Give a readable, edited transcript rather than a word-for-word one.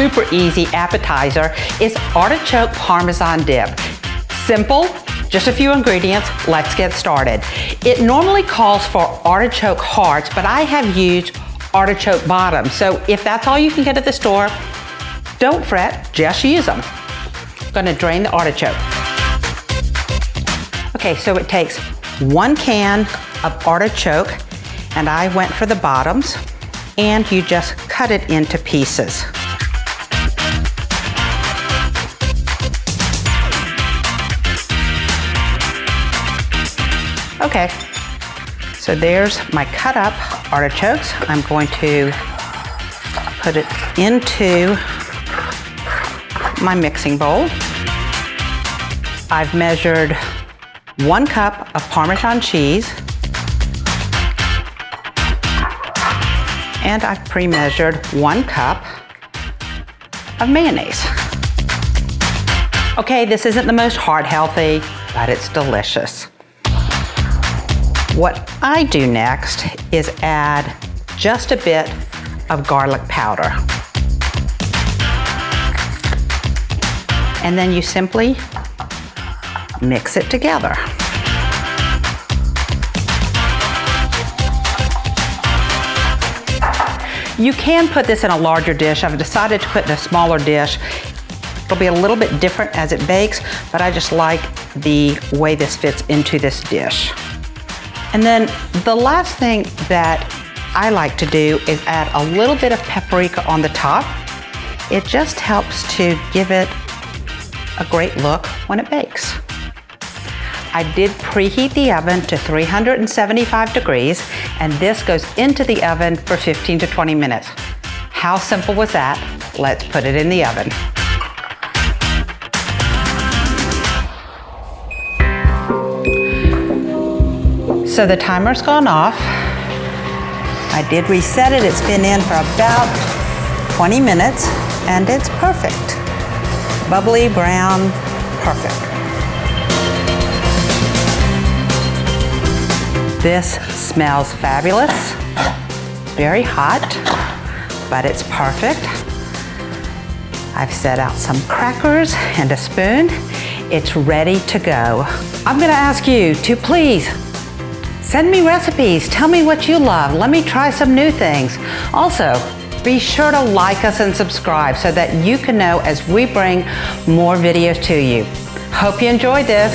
super easy appetizer is Artichoke Parmesan Dip. Simple, just a few ingredients, let's get started. It normally calls for artichoke hearts, but I have used artichoke bottoms. So if that's all you can get at the store, don't fret, just use them. I'm gonna drain the artichoke. Okay, so it takes 1 can of artichoke, and I went for the bottoms, and you just cut it into pieces. Okay, so there's my cut up artichokes. I'm going to put it into my mixing bowl. I've measured 1 cup of Parmesan cheese, and I've pre-measured 1 cup of mayonnaise. Okay, this isn't the most heart healthy, but it's delicious. What I do next is add just a bit of garlic powder. And then you simply mix it together. You can put this in a larger dish. I've decided to put it in a smaller dish. It'll be a little bit different as it bakes, but I just like the way this fits into this dish. And then the last thing that I like to do is add a little bit of paprika on the top. It just helps to give it a great look when it bakes. I did preheat the oven to 375 degrees, and this goes into the oven for 15 to 20 minutes. How simple was that? Let's put it in the oven. So the timer's gone off. I did reset it. It's been in for about 20 minutes, and it's perfect. Bubbly, brown, perfect. This smells fabulous, very hot, but it's perfect. I've set out some crackers and a spoon. It's ready to go. I'm gonna ask you to please send me recipes. Tell me what you love. Let me try some new things. Also, be sure to like us and subscribe so that you can know as we bring more videos to you. Hope you enjoyed this.